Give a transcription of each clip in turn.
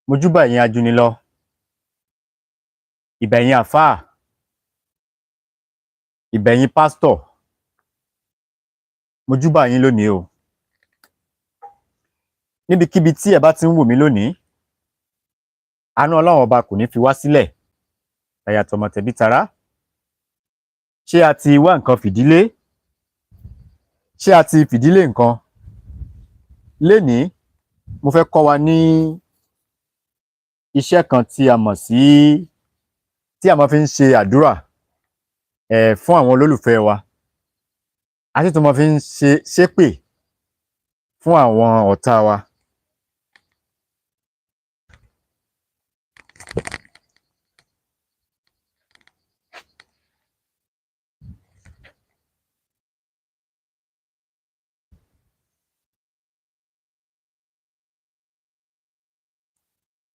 Mojúbà ẹ̀yin ajunilọ, ìbà ẹ̀yin àfáà, ìbà ẹ̀yin pásítọ̀, mojúbà yín lónìí o. Níbikíbi tí ẹ bá ti ń wò mí lónìí, àánú Ọlọ́run ọba kò ní fi wá sílẹ̀, tàyà tọmọ tẹbí tará. Ṣé a ti wá nǹkan fìdílé? Ṣé a ti fìdílé nǹkan? Lénìí, mo fẹ́ kọ́ wa ní iṣẹ́ kan tí a mọ̀ sí, tí a máa fi ń ṣe àdúrà fún àwọn olólùfẹ́ wa, a sì tún máa fi ń ṣépè fún àwọn ọ̀tá wa.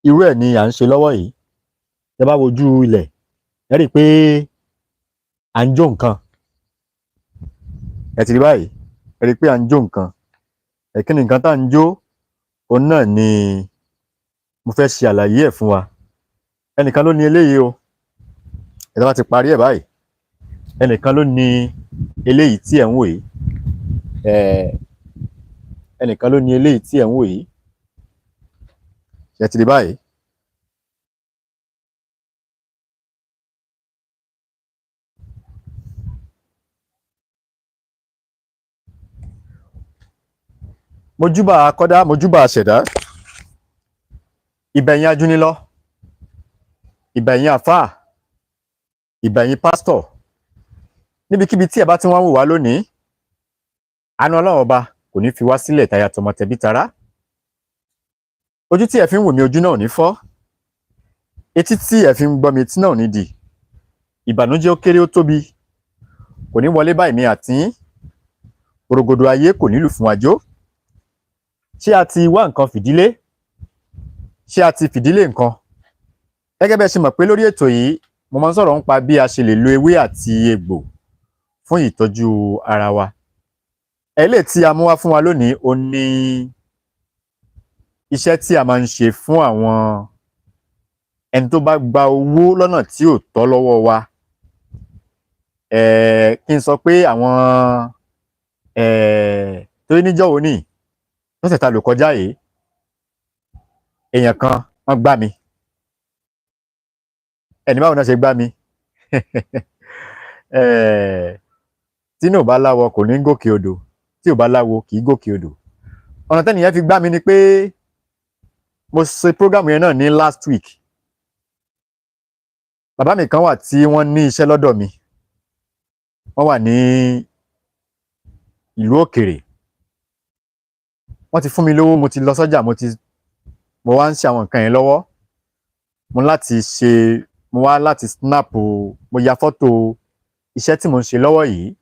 Irú ẹ̀ ni à ń ṣe lọ́wọ́ yìí. Tẹ́ bá wojú ilẹ̀, ẹ rí i pé à ń jó nǹkan. Ẹ ti rí báyìí, ẹ rí i pé à ń jó nǹkan. Kí ni nǹkan tá à ń jó? Òun náà ni mo fẹ́ ṣe àlàyé ẹ̀ fún wa. Ẹnìkan ló ní eléyìí o. Ẹ tá bá ti parí ẹ̀ báyìí, ẹnìkan ló ní eléyìí tí ẹ̀ ń wò yìí. Ẹnìkan ló ní eléyìí tí ẹ̀ ń wò yìí. Ẹ ti rí báyìí. Mojúbà akọ́dá, mojúbà aṣẹ̀dá, ìbà ẹ̀yin ajúnilọ, ìbà ẹ̀yin àfáà, ìbà ẹ̀yin pásítọ̀. Níbikíbi tí ẹ bá ti wá ń wò wá lónìí, àánú Ọlọ́run ọba kò ní fi wá sílẹ̀, tàyà tọmọ tẹbí tará. Ojú tí ẹ fi ń wò mí, ojú náà ò ní fọ́. Etí tí ẹ fi ń gbọ́ mi, etí náà ò ní di. Ìbànújẹ́ ó kéré ó tóbi kò ní wọlé bá èmi àti yín. Òrògòdò ayé kò ní lù fún wa jó. Ṣé a ti wá nǹkan fìdílé? Ṣé a ti fìdílé nǹkan? Gẹ́gẹ́ bẹ́ẹ̀ ṣe mọ̀ pé lórí ètò yìí, mo máa ń sọ̀rọ̀ nípa bí a ṣe lè lo ewé àti egbò fún ìtọ́jú ara wa. Eléyìí tí a mú wá fún wa lónìí, ó ní iṣẹ́ tí a máa ń ṣe fún àwọn ẹni tó bá gba owó lọ́nà tí ò tọ́ lọ́wọ́ wa. Kí n sọ pé àwọn torí níjọ́ wo ní lọ́sẹ̀ ta lò kọjá yìí, èèyàn kan wọ́n gbá mi. Ẹni báwo náà ṣe gbá mi? Tí náà ò bá láwọ kò ní gòkè odò, tí ò bá láwo kì í gòkè odò. Ọ̀nà tẹ́nìyẹn fi gbá mi ni pé mo ṣe program yẹn náà ní last week. Bàbá mi kan wà tí wọ́n ní iṣẹ́ lọ́dọ̀ mi. Wọ́n wà ní ìlú òkèrè. Wọ́n ti fún mi lówó, mo ti lọ sọ́jà, mo wá ń ṣe àwọn nǹkan yẹn lọ́wọ́. Mo wá láti snap, mo ya fọ́tò iṣẹ́ tí mo ń ṣe lọ́wọ́ yìí.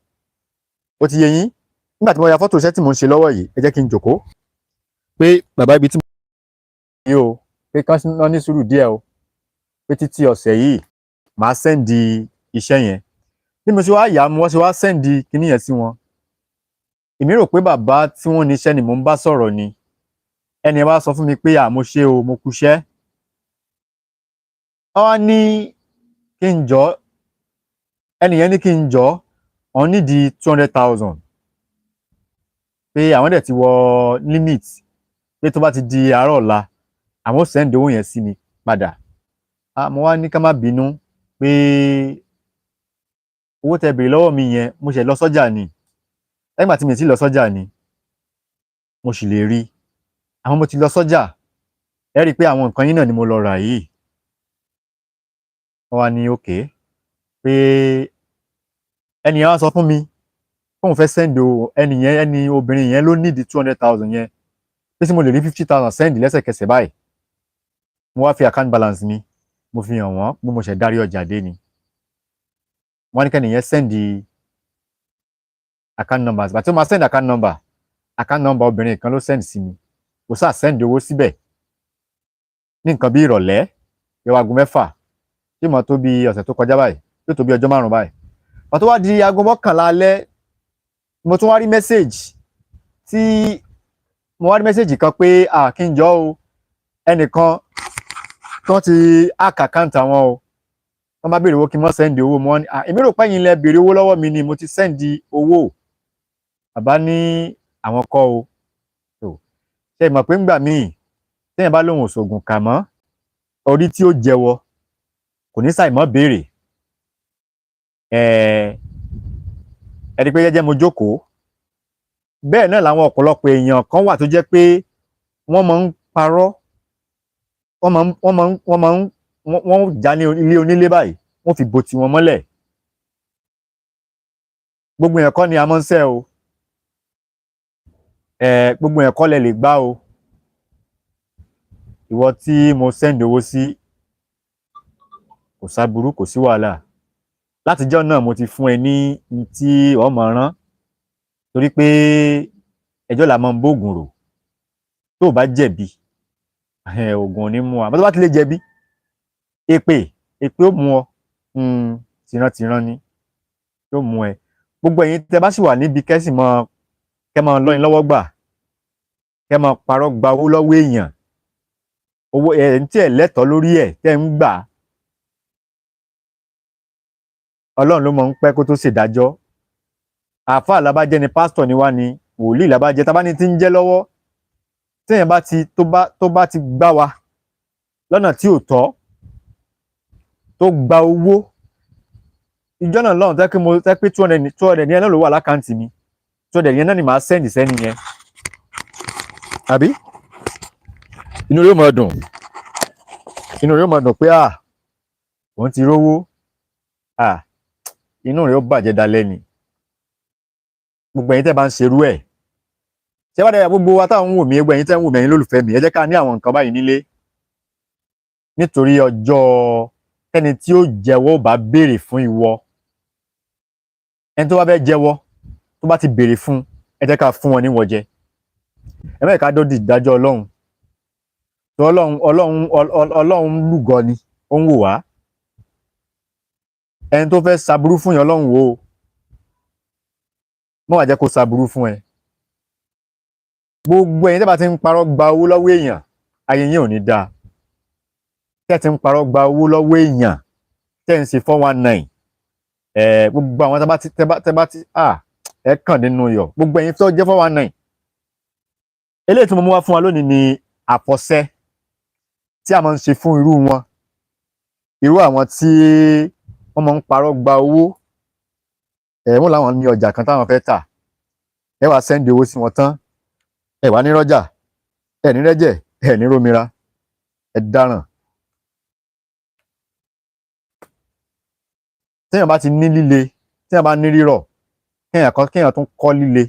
Ó ti yé yín? Nígbà tí mo ya fọ́tò iṣẹ́ tí mo ń ṣe lọ́wọ́ yìí, ẹ jẹ́ kí n jókòó. Pé bàbá ibi tí mo ń o, pé kán ní sùúrù díẹ̀ o. Pé títí ọ̀sẹ̀ yìí, màá sẹ́ndì iṣẹ́ yẹn. Bí mo ṣe wá yà á, mo ṣe wá sẹ́ndì kinní yẹn sí wọn. Èmi rò pé bàbá tí wọ́n ní iṣẹ́ ni mò ń bá sọ̀rọ̀ ni. Ẹni yẹn wá sọ fún mi pé mo ṣe o, mo kúṣẹ́. Wọ́n wá ní kí n jọ́, ẹni yẹn ní kí n jọ́, wọ́n nídìí 200,000. Pé àwọn dẹ̀ ti wọ limit, pé tó bá ti di àárọ̀ ọ̀la, àwọn ó sẹ́ndì owó yẹn sí mi padà. Mo wá ní ká má bínú pé owó tẹ́ bèrè lọ́wọ́ mi yẹn, mo ṣẹ̀ lọ sọ́jà ni. Nígbà tí mi ti lọ sọ́jà ni, mo sì lè rí. Àwọn mo ti lọ sọ́jà, ẹ rí i pé àwọn nǹkan yín náà ni mo lọ rà yìí. Wọ́n wá ní okay, pé ẹni yẹn wá sọ fún mi kóun fẹ́ send ẹni obìnrin yẹn ló nídìí 200,000 yẹn, pé tí mo lè rí 50,000 send lẹ́sẹ̀kẹsẹ̀ báyìí. Mo wá fi account balance mi, mo fi hàn wọ́n pé mo ṣẹ̀ dárí ọjà dé ni. Wọ́n ní kẹ́ni yẹn send account number. Àti ó máa send account number obìnrin kan ló send sí mi. Mo sáà send owó síbẹ̀ ní nǹkan bí ìrọ̀lẹ́, yọ aago 6, tí mo tó bí ọ̀sẹ̀ tó kọjá báyìí, tó tó bí ọjọ́ 5 báyìí. Pàtó wá di aago 11 alẹ́, mo tún wá rí message kan pé kí n jọ́ o, ẹnìkan wọ́n ti hack account àwọn o wọ́n bá béèrè owó kí n mọ́ sẹ́ndì owó mọ́ ni èmi rò pé ẹ̀yin lẹ béèrè owó lọ́wọ́ mi ni mo ti sẹ́ndì owó bàbá ní àwọn kọ́ o ṣe mọ̀ pé ńgbà míì téèyàn bá lóun òṣògùn kà mọ́ orí tí ó jẹ́wọ́ kò ní ṣàìmọ́ béèrè ẹni pé jẹ́jẹ́ mo jókòó bẹ́ẹ̀ náà làwọn ọ̀pọ̀lọpọ̀ èèyàn kan wà tó jẹ́ pé wọ́n máa ń parọ́ wọ́n já ní ilé onílé báyìí wọ́n fi bò tí wọn mọ́lẹ̀ gbogbo yẹn kọ́ ni a máa ń ṣẹ́ o gbogbo yẹn kọ́ lẹ lè gbá o ìwọ tí mo sẹ́ndì owó sí kò sáburú kò sí wàhálà látijọ́ náà mo ti fún ẹ ní tí ọmọ rán torí pé ẹjọ́ là máa ń bóògùn rò tó o bá jẹ̀bi oògùn ò ní mú wa bó tó bá ti lè jẹ̀bi èpè ó mú ọ tìrantìran ni yóò mú ẹ gbogbo ẹ̀yin tẹ́ bá sì wà níbi kẹ́ máa lọ́yìn lọ́wọ́ gbà kẹ́ máa parọ́ gba owó lọ́wọ́ èèyàn owó ẹ̀ tí ẹ̀ lẹ́tọ̀ọ́ lórí ẹ̀ tẹ́ ń gbà ọlọ́run ló mọ̀ ń pẹ́ kó tó ṣèdájọ́ àáfàá làbájẹ́ ni pásítọ̀ ni wá ni wòlíì làbájẹ́ tá bá ní ti ń jẹ́ lọ́wọ́ téèyàn bá ti tó bá ti gbá wa lọ́nà tí ò tọ́ tó gba owó ìjọ náà lọ́run tẹ́ pé 200 yẹn náà ló wà lákàntì mi 200 yẹn náà ni màá sẹ́ndì sẹ́ni yẹn àbí inú rẹ̀ máa dùn pé òun ti rówó inú rẹ̀ ó bàjẹ́ dalẹ́ ni gbogbo ẹ̀yin tẹ́ bá ń ṣerú ẹ̀ ṣé wá dára gbogbo wa táwọn ń wò mí gbogbo ẹ̀yin tẹ́ ń wò mí ẹ̀yin lólùfẹ́ mi ẹ jẹ́ ká ní àwọn nǹkan báyìí nílé nítorí ọjọ́ ẹni tí ó jẹ́wọ́ bá béèrè fún ìwọ ẹni tó bá fẹ́ jẹ́wọ́ tó bá ti béèrè fún ẹ jẹ́ ká fún wọn níwọ̀ jẹ ẹ mẹ́ẹ̀ká dọ́dì ìdájọ́ ọlọ́run tó ọlọ́run lúgọ ni ó ń wò wá ẹni tó fẹ́ ṣaburú fún yẹn ọlọ́run wò ó mọ́ wá jẹ́ kó ṣaburú fún ẹ gbogbo ẹ̀yin tẹ́ bá ti ń parọ́ gba owó lọ́wọ́ èèyàn ayé yín ò ní dáa tẹ́ ti ń parọ́ gba owó lọ́wọ́ èèyàn tẹ́ ń ṣe 419 gbogbo àwọn tẹ́ bá ti ẹ kàn nínú yọ gbogbo ẹ̀yin tó jẹ́ 419 eléyìí tí mo mú wá fún wa lónìí ni àfọ̀ṣẹ tí a máa ń ṣe fún irú wọn irú àwọn tí wọ́n máa ń parọ́ gba owó wọ́n láwọn ní ọjà kan táwọn fẹ́ tà ẹ wá sẹ́ndì owó sí wọn tán ẹ wá ní rọ́jà ẹ ní rẹ́jẹ̀ ẹ ní rómìíra ẹ dáràn téèyàn bá ti ní líle téèyàn bá ní rírọ̀ kéèyàn tún kọ́ líle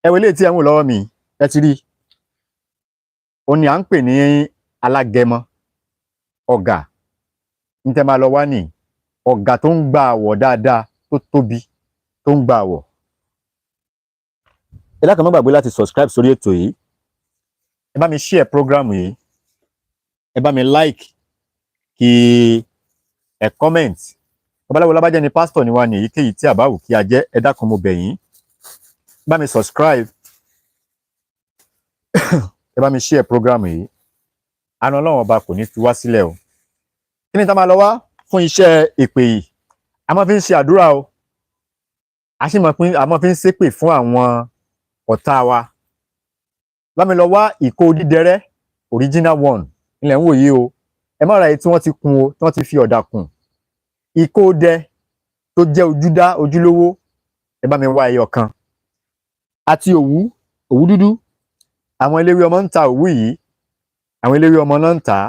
ẹ wo eléyìí tí ẹ ń wò lọ́wọ́ mi ẹ ti rí òun ni à ń pè ní alágẹmọ ọ̀gà ní tẹ́ máa lọ wá ní ọ̀gà tó ń gba àwọ̀ dáadáa tó tóbi tó ń gba àwọ̀ ẹ lákàn má gbàgbé láti subscribe sórí ètò yìí ẹ bá mi share program yìí ẹ bá mi like kí ẹ comment babaláwo lábájẹ́ ni pásítọ̀ ni wá ní èyíkéyìí tí àbáwò kí a jẹ́ ẹ dákun mo bẹ̀ yín bá mi subscribe ẹ bá mi share program yìí àna ọlọ́run ọba kò ní fi wá sílẹ̀ o kí ni tá máa lọ wá fún iṣẹ́ èpè yìí a máa fi ń ṣe àdúrà o a sì máa fi ń ṣépè fún àwọn ọ̀tá wa bá mi lọ wá ìkó dídẹrẹ́ original one ilẹ̀ ń wò yìí o ẹ má ra èyí tí wọ́n ti kun o tí wọ́n ti fi ọ̀dà kùn ìkó dẹ tó jẹ́ ojúdá ojúlówó ẹ bá mi wá ẹyọ kan àti òwú dúdú àwọn eléwé ọmọ ń ta òwú yìí àwọn eléwé ọmọ náà ń tà á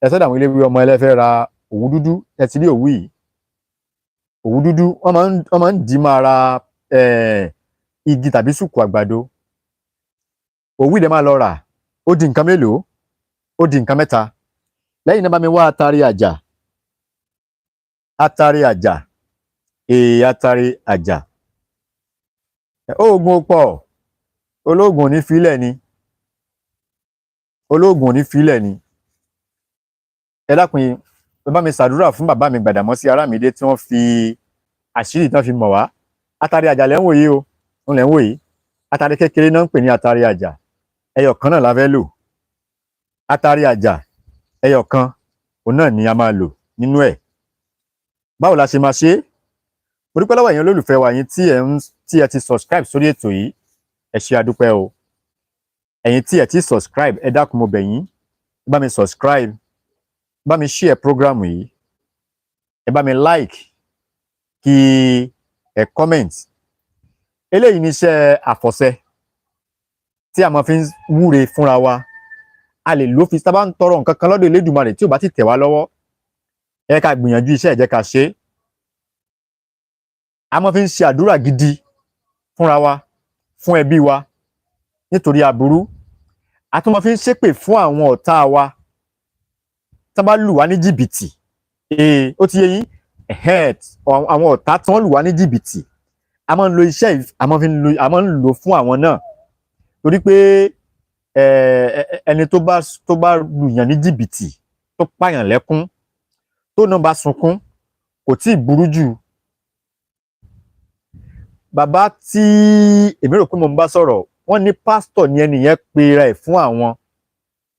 ẹ sọ́dọ̀ àwọn eléwé ọmọ ẹlẹ́fẹ́ ra òwú dúdú ẹ ti rí òwú yìí òwú dúdú wọ́n máa ń dì í máa ra igi tàbí sùkù àgbàdo òwú ìdẹ máa lọ rà ó di nǹkan mélòó ó di nǹkan mẹ́ta lẹ́yìn náà bá mi wá atari àjà atari àjà oògùn pọ̀ olóògùn ò ní filẹ̀ ni ẹ dákun ẹ bá mi ṣàdúrà fún bàbá mi Gbàdàmọ́sí Arámidé tí wọ́n fi àṣírí tán fi mọ̀ wá atari àjà lẹ́ ń wò yìí o ń lẹ́ ń wò yìí atari kékeré náà ń pè ní atari àjà ẹyọ kan náà la fẹ́ lò atari àjà ẹyọ kan òun náà ni a máa lò nínú ẹ̀. Báwo la ṣe máa ṣe? Mo dúpẹ́ lọ́wọ́ ẹ̀yin olólùfẹ́ wa, yín tí ẹ ti subscribe sórí ètò yìí, ẹ ṣé àdúpẹ́ o. Ẹ̀yin tí ẹ ti subscribe, ẹ dákun mo bẹ̀ yín, ẹ bá mi subscribe, ẹ bá mi share program yìí, ẹ bá mi like, kí ẹ comment. Eléyìí ni iṣẹ́ àfọ̀ṣẹ tí a máa fi ń wúre fúnra wa. A lè lò fi tá bá ń tọrọ nǹkan kan lọ́dọ̀ Elédùmarè tí ò bá ti tẹ̀ wá lọ́wọ́, ẹ ká gbìyànjú iṣẹ́, ẹ jẹ́ ká ṣe. A máa fi ń ṣe àdúrà gidi fúnra wa, fún ẹbí wa, nítorí aburú. A tún máa fi ń ṣépè fún àwọn ọ̀tá wa tí wọ́n bá lù wá ní jìbìtì. Ó ti yé yín, àwọn ọ̀tá tí wọ́n lù wá ní jìbìtì, a máa ń lo iṣẹ́ yìí, a máa ń lò fún àwọn náà, torí pé ẹni tó bá lù yàn ní jìbìtì, tó pààyàn lẹ́kún, tó náà bá sunkún, kò tí ì burú jù. Bàbá tí èmi rò pé mo ń bá sọ̀rọ̀, wọ́n ní pásítọ̀ ni ẹni yẹn pera ẹ̀ fún àwọn,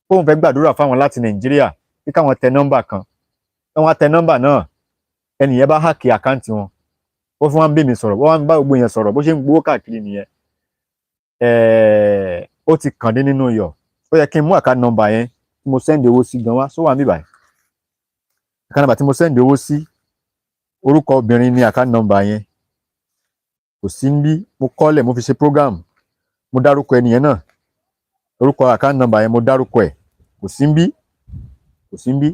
kóun fẹ́ gbàdúrà fáwọn láti Nàìjíríà, kí káwọn tẹ nọ́mbà kan. Wọ́n á tẹ nọ́mbà náà, ẹni yẹn bá háàkì àkáǹtì wọn, ó fún wọn bẹ́ mi sọ̀rọ̀, wọ́n bá gbogbo yẹn sọ̀rọ̀, bó ṣe ń gbowó káàkiri nìyẹn. Ó ti kàn dé nínú iyọ̀. Ó yẹ kí n mú àkáǹtì nọ́mbà yẹn tí mo sẹ́ndì owó sí gan wá, só wà níbàyí. Àkáǹtì nọ́mbà tí mo sẹ́ndì owó sí, orúkọ obìnrin ni àkáǹtì nọ́mbà yẹn, kò sí níbí. Mo kọ́lẹ̀, mo fi ṣe program, mo dárúkọ ẹnìyẹn náà, orúkọ àkáǹtì nọ́mbà yẹn mo dárúkọ ẹ̀, kò sí níbí, kò sí níbí.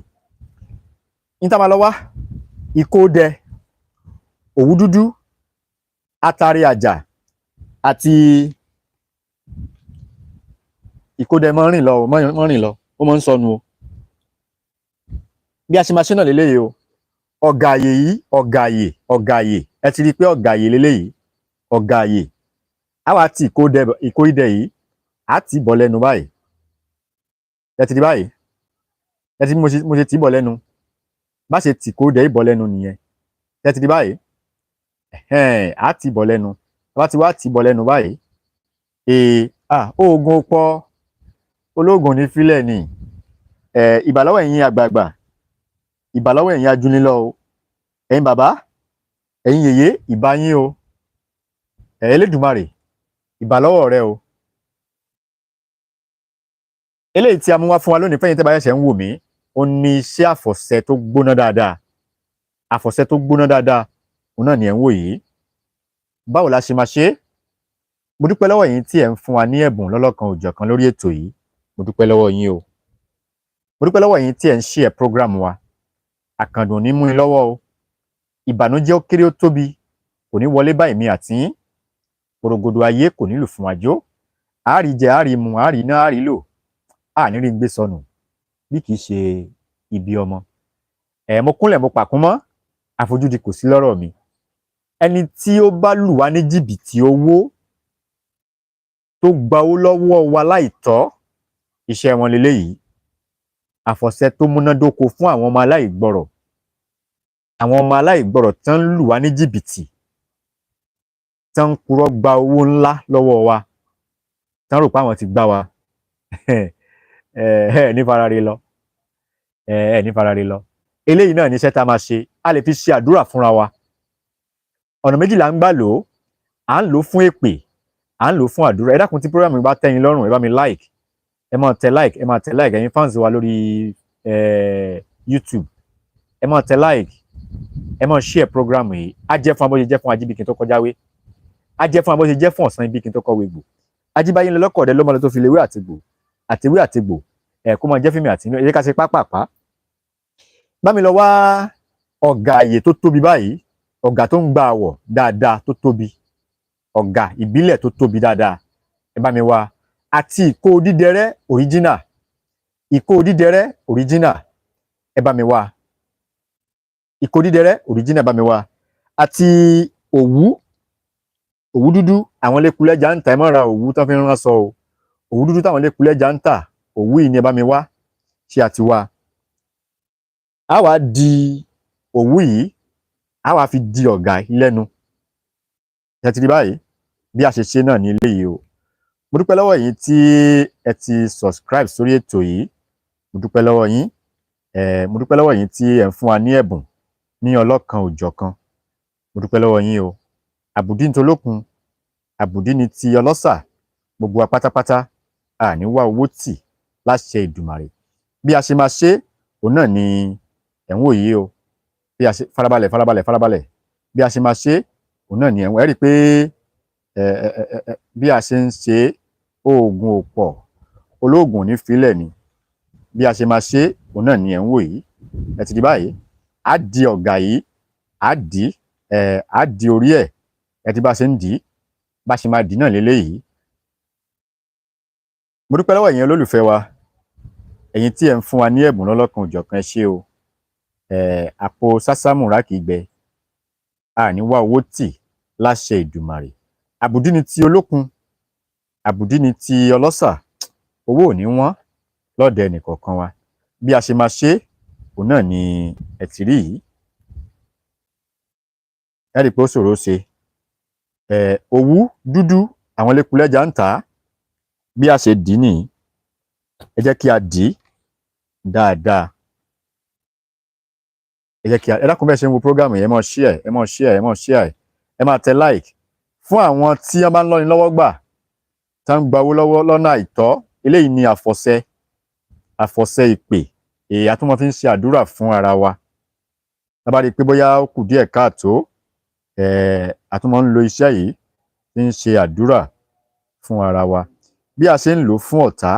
Ní tá máa lọ wá, Ìkódẹ, òwú dúdú, atare àjà àti Ìkódẹ máa ń rìn lọ, ó máa ń sọnù o. Bí a ṣe máa ṣe náà lélẹ́yìí o. Ọ̀gàyè yìí, ọ̀gàyè, ẹ ti rí i pé ọ̀gàyè lélẹ́yìí, ọ̀gàyè. A wá ti Ìkódẹ yìí, a ti bọ̀ lẹ́nu báyìí. Ẹ ti rí báyìí, ẹ ti mo ṣe tì bọ̀ lẹ́nu, bá ṣe tì Ìkódẹ yìí bọ̀ lẹ́nu nìyẹn. Ẹ ti rí báyìí, a ti bọ̀ lẹ́nu, bá ti wá ti bọ̀ lẹ́nu báyìí. Oògùn pọ̀, olóògùn ní fílẹ̀ ni. Ìbàlọ́wọ́ ẹ̀yin àgbààgbà, ìbàlọ́wọ́ ẹ̀yin ajúnilọ o, ẹ̀yin bàbá, ẹ̀yin yèyé, ìbà yín o. Elédùmarè, ìbàlọ́wọ́ rẹ o. Eléyìí tí a mú wá fún wa lónìí, fẹ́yìn tẹ́ bá ṣẹ̀ṣẹ̀ ń wò mí, ó ní iṣẹ́ àfọ̀ṣẹ tó gbóná dáadáa. Àfọ̀ṣẹ tó gbóná dáadáa, òun náà ni ẹ̀ ń wò yìí. Báwo la ṣe máa ṣe? Mo dúpẹ́ lọ́wọ́ yín tí ẹ̀ ń fún wa ní ẹ̀bùn lọ́lọ́kan òjọ̀kan lórí ètò yìí. Mo dúpẹ́ lọ́wọ́ yín o. Mo dúpẹ́ lọ́wọ́ yín tí ẹ̀ ń share program wa. Àkàndùn ní mú ni lọ́wọ́ o. Ìbànújẹ́ ó kéré ó tóbi, kò ní wọlé bá èmi àti yín. Porogodo ayé kò nílù fún àjò. Àárí jẹ, àárí mu, àárí ná, àárí lò. Àní rí ń gbé sọnù bí kìí ṣe ibi ọmọ. Mo kúnlẹ̀ mo pàkún mọ́, àfojúdi kò sí lọ́rọ̀ mi. Ẹni tí ó bá lù wá ní jìbìtì owó, tó gba owó lọ́wọ́ wa láìtọ́, iṣẹ́ wọn leléyìí. Àfọ̀ṣẹ tó múnádóko fún àwọn ọmọ aláìgbọ́rọ̀. Àwọn ọmọ aláìgbọ́rọ̀ tán lù wá ní jìbìtì, tán purọ́ gba owó ńlá lọ́wọ́ wa, tán rò pé àwọn ti gbá wa. Ní farare lọ, ní farare lọ. Eléyìí náà ní iṣẹ́ tá a máa ṣe. A lè fi ṣe àdúrà fúnra wa. Ọ̀nà méjì là ń gbà lò ó. À ń lò ó fún èpè, à ń lò ó fún àdúrà. Ẹ dákun tí program bá tẹ́ yín lọ́rùn, ẹ bá mi like, ẹ máa tẹ like, ẹ máa tẹ like. Ẹ̀yin fans wa lórí YouTube, ẹ máa tẹ like, ẹ máa share program yìí. Á jẹ́ fún abọ́ṣe jẹ́ fún ajíbi kí n tó kọjáwé, á jẹ́ fún abọ́ṣe jẹ́ fún ọ̀sán ibi kí n tó kọ̀wé gbò. Ajíbáyé ń lọ lọ́kọ̀ọ́dẹ ló máa lọ tó fi léwé àtìgbò, àtìwé àtìgbò, kó máa jẹ́ fíìmù àtinú. Ẹ jẹ́ ká ṣe pápápá. Bá mi lọ wá ọ̀gàyè tó tóbi báyìí, ọ̀gà tó ń gba àwọ̀ dáadáa tó tóbi, ọ̀gà ìbílẹ̀ tó tóbi dáadáa, ẹ bá mi wá. Àti Ìkódídẹrẹ́ original, Ìkódídẹrẹ́ original, ẹ bá mi wá. Ìkódídẹrẹ́ original, bá mi wá. Àti òwú dúdú, àwọn lékulẹ́jà ń tà, ẹ má ra òwú tán fi ń rán aṣọ o. Òwú dúdú táwọn lékulẹ́jà ń tà, òwú yìí ni ẹ bá mi wá. Ṣé àti wá? A wá di òwú yìí, a wá fi di ọ̀gà lẹ́nu. Ẹ ti rí báyìí bí a ṣe ṣe náà ní eléyìí o. Mo dúpẹ́ lọ́wọ́ yín tí ẹ ti subscribe sórí ètò yìí. Mo dúpẹ́ lọ́wọ́ yín. mo dúpẹ́ lọ́wọ́ yín tí ẹ̀ ń fún wa ní ẹ̀bùn ní ọlọ́kan òjọ̀kan. Mo dúpẹ́ lọ́wọ́ yín o. Àbùdí ní tolókun, àbùdí ní ti ọlọ́ṣà, gbogbo wa pátápátá àní wá owó tì láṣẹ Ìdùmarè. Bí a ṣe máa ṣe òun náà ni ẹ̀ ń wò yìí o. Bí a ṣe farabalẹ̀. Bí a ṣe máa ṣe òun náà ni ẹ̀ ń wò. Ẹ rí i pé bí a ṣe ń ṣe oògùn ò pọ̀, olóògùn ò ní filẹ̀ ni. Bí a ṣe máa ṣe òun náà ni ẹ̀ ń wò yìí. Ẹ ti di báyìí, á di ọ̀gà yìí, á di orí ẹ̀. Ẹ ti bá ṣe ń dì í, bá ṣe máa dì í náà léléyìí. Mo dúpẹ́ lọ́wọ́ ẹ̀yin olólùfẹ́ wa, ẹ̀yin tí ẹ̀ ń fún wa ní ẹ̀bùn lọ́lọ́kan òjọ̀kan, ẹ ṣé o. Àpò sásámùrà kì í gbẹ, àní wá owó tì láṣẹ Ìdùmarè. Àbùdí ni ti olókun, àbùdí ni ti ọlọ́ṣà, owó ò ní wọ́n lọ́dọ̀ ẹnìkọ̀ọ̀kan wa. Bí a ṣe máa ṣe òun náà ni ẹ ti rí yìí. Ẹ rí i pé ó ṣòro ṣe. Òwú dúdú àwọn elékulẹ́jà ń tà á. Bí a ṣe dì í nìyí, ẹ jẹ́ kí a dì í dáadáa. Ẹ dákun bẹ́ẹ̀ ṣe ń wo prógámù yẹn, ẹ máa share, ẹ máa tẹ like. Fún àwọn tí wọ́n bá ń lọ́ni lọ́wọ́ gbà, tá ń gba owó lọ́wọ́ lọ́nà àìtọ́, eléyìí ni àfọ̀ṣẹ ìpè. A tún máa fi ń ṣe àdúrà fún ara wa. Tá bá rí i pé bóyá ó kù díẹ̀ káàtó, a tún máa ń lo iṣẹ́ yìí fi ń ṣe àdúrà fún ara wa. Bí a ṣe ń lò ó fún ọ̀tá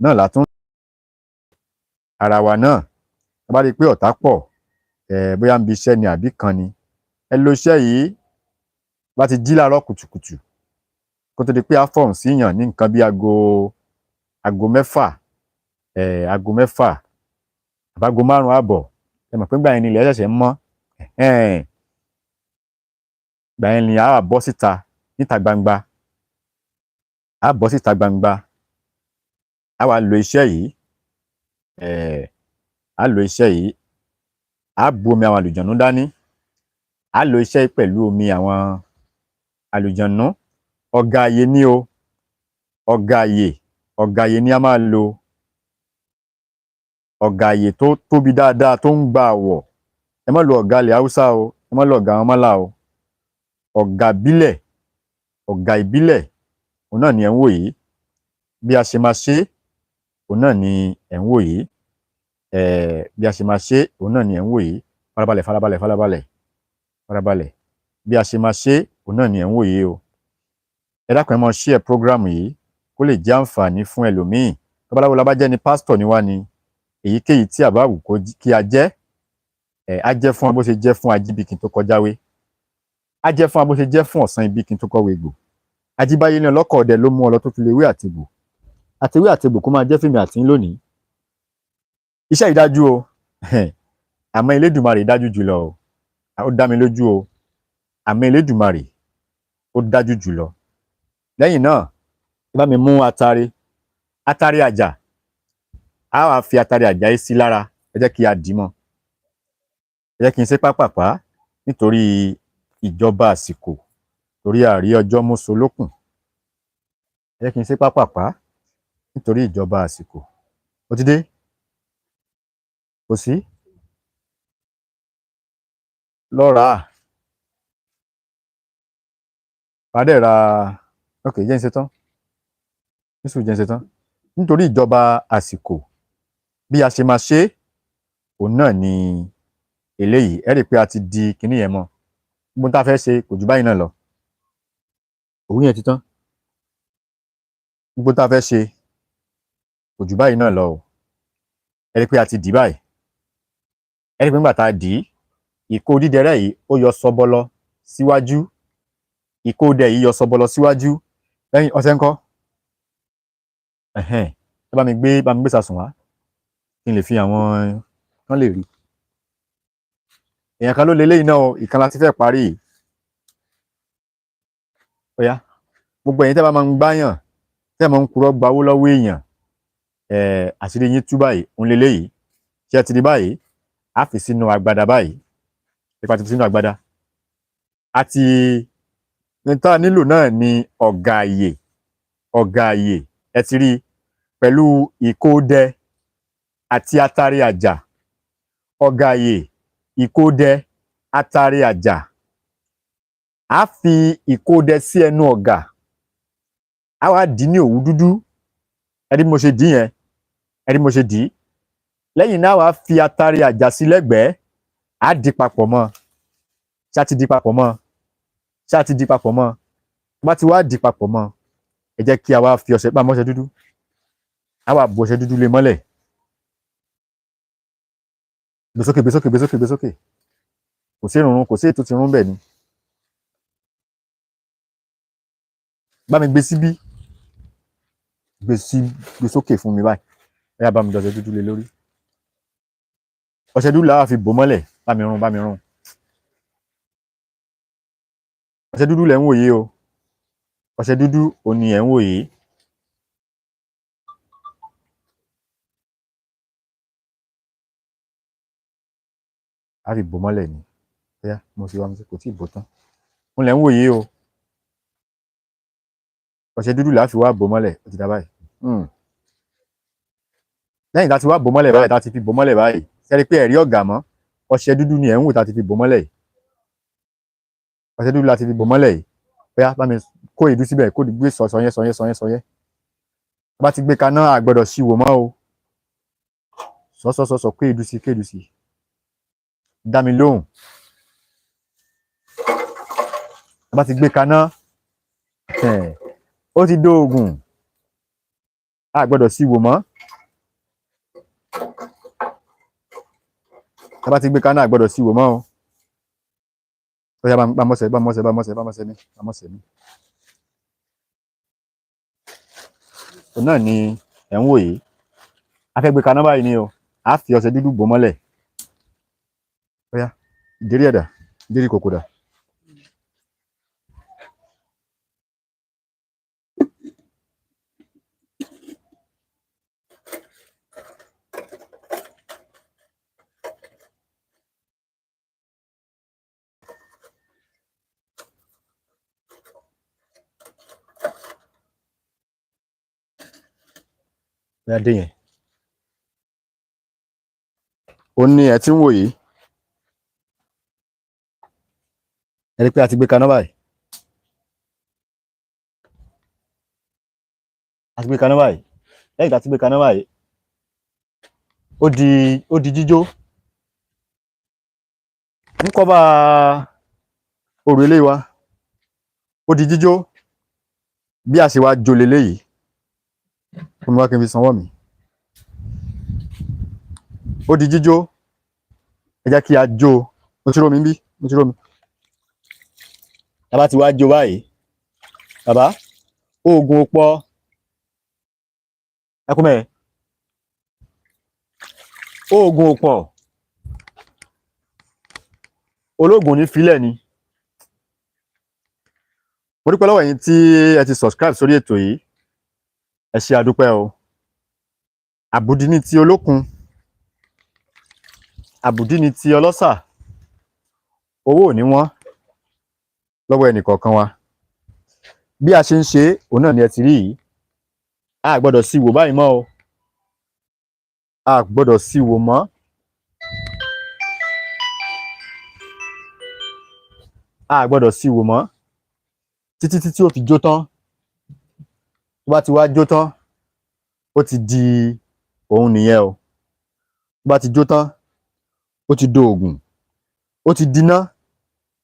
náà látún ara wa náà. Tá bá rí i pé ọ̀tá pọ̀, bóyá ń bi iṣẹ́ ni àbí kan ni, ẹ lo iṣẹ́ yìí bá ti jí láàárọ̀ kùtùkùtù kó tó di pé á fọ̀hún síyàn ní nǹkan bí aago mẹ́fà àbágo 5 àbọ̀. Ẹ mọ̀ pé gbà yẹn ni ilẹ̀ ṣẹ̀ṣẹ̀ ń mọ́. Gbà yẹn ni a wá bọ́ síta níta gbangba. A bọ́ síta gbangba, a wá lo iṣẹ́ yìí. A bu omi àwọn àlùjànnú dání. A lo iṣẹ́ yìí pẹ̀lú omi àwọn àlùjànnú. Ọ̀gá àyè ni o. Ọ̀gá àyè ni a máa lo. Ọ̀gá àyè tó tóbi dáadáa tó ń gba àwọ̀. Ẹ má lo ọ̀gá ilẹ̀ Haúsá o, ẹ má lo ọ̀gá àwọn mọ́là o. Ọ̀gá ìbílẹ̀ òun náà ni ẹ̀ ń wò yìí. Bí a ṣe máa ṣe òun náà ni ẹ̀ ń wò yìí. Bí a ṣe máa ṣe òun náà ni ẹ̀ ń wò yìí. Farabalẹ̀. Bí a ṣe máa ṣe òun náà ni ẹ̀ ń wò yìí o. Ẹ dákun ẹ máa share program yìí kó lè jẹ́ àǹfààní fún ẹlòmíì. Babaláwo la bá jẹ́ ni, pásítọ̀ ni wá ni, èyíkéyìí tí àbá wù kí a jẹ́, á jẹ́ fún wa bó ṣe jẹ́ fún Ajíbíkin tó kọjáwé. Á jẹ́ fún wa bó ṣe jẹ́ fún Ọ̀sán Ibíkin tó kọ́wé gbò. Ajíbáyé ní ọlọ́kọ̀ ọdẹ ló mú ọ lọ tó fi lè wé àtegbò. Àtewé àtegbò kó máa jẹ́ fèmí àti yín lónìí. Iṣẹ́ yìí dájú o. Àmọ́ Elédùmarè dájú jùlọ o. Ó dá mi lójú o. Àmọ́ Elédùmarè ó dájú jùlọ. Lẹ́yìn náà, ẹ bá mi mú atare àjà. A wá fi atare àjà yìí sí lára. Ẹ jẹ́ kí a dì í mọ́. Ẹ jẹ́ kí n ṣe pápápá nítorí ìjọba àsìkò, torí àrí ọjọ́ mọ́solókùn. Ẹ jẹ́ kí n ṣe pápápá nítorí ìjọba àsìkò. Ó ti dé? Kò sí? Lọ́ra. Padà ra. Ok, jẹ́ ń ṣe tán. Nítorí ìjọba àsìkò, bí a ṣe máa ṣe òun náà ni eléyìí. Ẹ rí i pé a ti di kinní yẹn mọ́. Gbogbo tá a fẹ́ ṣe kò jù báyìí náà lọ. Òwú yẹn ti tán. Gbogbo tá a fẹ́ ṣe kò jù báyìí náà lọ o. Ẹ rí i pé a ti dì í báyìí. Ẹ rí i pé nígbà tá a dì í, ìkó dídẹrẹ́ yìí ó yọ sọbọlọ síwájú. Ìkó dẹ yìí yọ sọbọlọ síwájú. Lẹ́yìn ọṣẹ ńkọ́. Ẹ bá mi gbé sasùn wá kí n lè fi àwọn kan lè rí. Èèyàn kan ló lélẹ́yìn náà o, ìkan láti fẹ́ parí yìí. Ó yá, gbogbo ẹ̀yin tẹ́ bá máa ń gbáyàn, tẹ́ máa ń purọ́ gba owó lọ́wọ́ èèyàn, àṣírí yín tú báyìí, òun leléyìí. Ṣé ẹ ti di báyìí? A fi sínú agbada báyìí. Ipa ti fi sínú agbada. Àti ní tá a nílò náà ni ọ̀gá àyè. Ẹ ti rí pẹ̀lú ìkódẹ àti atare àjà ọ̀gàyè, ìkódẹ, atare àjà. A fi ìkódẹ sí ẹnu ọ̀gà, a wá dì í ní òwú dúdú, ẹ rí bí mo ṣe dì í yẹn, ẹ rí bí mo ṣe dì í. Lẹ́yìn náà wàá fi atare àjà sí lẹ́gbẹ̀ẹ́, á dì í papọ̀ mọ́, ṣá ti dì í papọ̀ mọ́, ṣá ti dì í papọ̀ mọ́. Tó bá ti wá dì í papọ̀ mọ́, ẹ jẹ́ kí a wá fi ọṣẹ, bá mú ọṣẹ dúdú, a wá bu ọṣẹ dúdú lé mọ́lẹ̀. Gbé sókè, gbé sókè, gbé sókè, gbé sókè. Kò sí ìrùnrun, kò sí ètò tí rún bẹ́ẹ̀ ni. Bá mi gbé síbí, gbé sókè fún mi báyìí. Ẹ yá bá mi da ọṣẹ dúdú lé lórí. Ọṣẹ dúdú làá fi bò mọ́lẹ̀, bá mi rún, bá mi rún. Ọṣẹ dúdú lẹ̀ ń wò yìí o, ọṣẹ dúdú òun ni ẹ̀ ń wò yìí. A fi bò mọ́lẹ̀ ni, ẹyá mo fi wá mi sí, kò tí ì bò tán. Òun lẹ̀ ń wò yìí o, ọṣẹ dúdú làá fi wá bò mọ́lẹ̀, ó ti dá báyìí. Lẹ́yìn tá a ti wá bò mọ́lẹ̀ báyìí, tá a ti fi bò mọ́lẹ̀ báyìí, ṣé rí pé ẹ̀rí ọ̀gà mọ́, ọṣẹ dúdú ni ẹ̀ ń wò tá a ti fi bò mọ́lẹ̀ yìí. Ọṣẹ dúdú la ti fi bò mọ́lẹ̀ yìí. Bóyá bá mi kó èédú síbẹ̀, kó gbé sọyẹ́. Bá ti gbé kaná, a gbọ́dọ̀ ṣí wò mọ́ o. Sọ kó èédú sí. Dá mi lóhùn. Bá ti gbé kaná, ó ti dóògùn, a gbọ́dọ̀ ṣí wò mọ́. Bá ti gbé kaná, a gbọ́dọ̀ ṣí wò mọ́ o. Ó yá bá mọ́sẹ̀ mi. Òun náà ni ẹ̀ ń wò yìí. A fẹ́ gbé kaná báyìí ni o. A fi ọṣẹ dúdú bò mọ́lẹ̀. Ó yá, ìdérí ẹ̀dà, ìdérí kòkò dà. Bóyá dé yẹn. Òun ni ẹ̀ tí ń wò yìí. Ẹ rí pé a ti gbé kaná báyìí. Lẹ́yìn tá a ti gbé kaná báyìí, ó di jíjó. Ń kọ́ bá orò ilé wa, ó di jíjó. Bí a ṣe wá jó leléyìí, fún mi wá kí n fi sanwó mi. Ó di jíjó, ẹ jẹ́ kí a jó. Mo ti rómi bí, Bàbá ti wá jó báyìí, bàbá, oògùn ó pọ̀. Ẹ kú mẹ́ẹ̀. Oògùn ò pọ̀. Olóògùn ní filẹ̀ ni. Mo dúpẹ́ lọ́wọ́ yín tí ẹ ti subscribe sórí ètò yìí. Ẹ ṣé àdúpẹ́ o. Àbùdí ni ti olókun, àbùdí ni ti ọlọ́ṣà. Owó ò ní wọ́n lọ́wọ́ ẹnìkọ̀ọ̀kan wa. Bí a ṣe ń ṣe, òun náà ni ẹ ti rí yìí. A gbọ́dọ̀ ṣí wò báyìí mọ́ o. A gbọ́dọ̀ ṣí wò mọ́. A gbọ́dọ̀ ṣí wò mọ́ títí tí ó fi jó tán. Tó bá ti wá jó tán, ó ti di òun nìyẹn o. Tó bá ti jó tán, ó ti dóògùn, ó ti diná.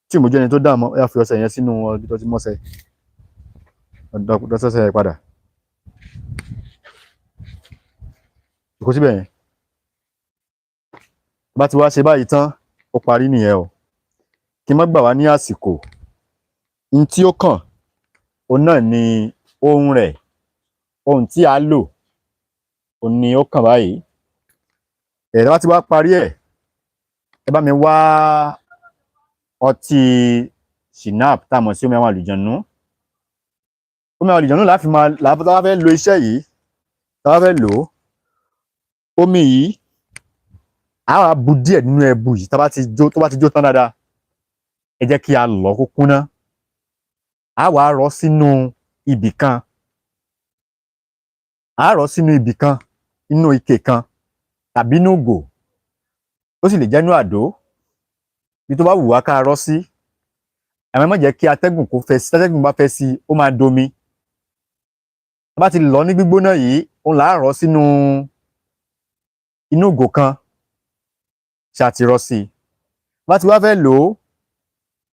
Tí mo jẹ́ ẹni tó dá mọ́, ó yá fi ọṣẹ yẹn sínú ibi tó ti mọ́ṣẹ́. Dọ́sọ́ṣẹ́ yẹn padà. Kò síbẹ̀ yẹn. Bá ti wá ṣe báyìí tán, ó parí nìyẹn o. Kí n má gbà wá ní àsìkò. N tí ó kàn, òun náà ni ohun rẹ̀, ohun tí a lò, òun ni ó kàn báyìí. Bá ti wá parí ẹ̀, ẹ bá mi wá ọtí Shinap tá a mọ̀ sí omi àwọn àlùjànnú. Omi àwọn àlùjànnú la fẹ́ lo iṣẹ́ yìí, tá a fẹ́ lò ó. Omi yìí, a wá bu díẹ̀ nínú ẹbu yìí tó bá ti jó tán dáadáa. Ẹ jẹ́ kí a lọ̀ kó kúnná. A wá rọ́ sínú ibì kan. A rọ́ sínú ibì kan, inú ike kan tàbí inú ìgò. ó sì lè jẹ́ inú àdó bí tó bá wù wá ká rọ́ sí. Àmọ́ ẹ má jẹ́ kí atẹ́gùn kó fẹ́ sí, tátẹ́gùn bá fẹ́ sí ó máa domi. Tá bá ti lọ̀ ní gbígbóná yìí, òun là á rọ́ sínú inú ìgò kan, ṣá ti rọ́ sí i. Bá ti wá fẹ́ lò ó,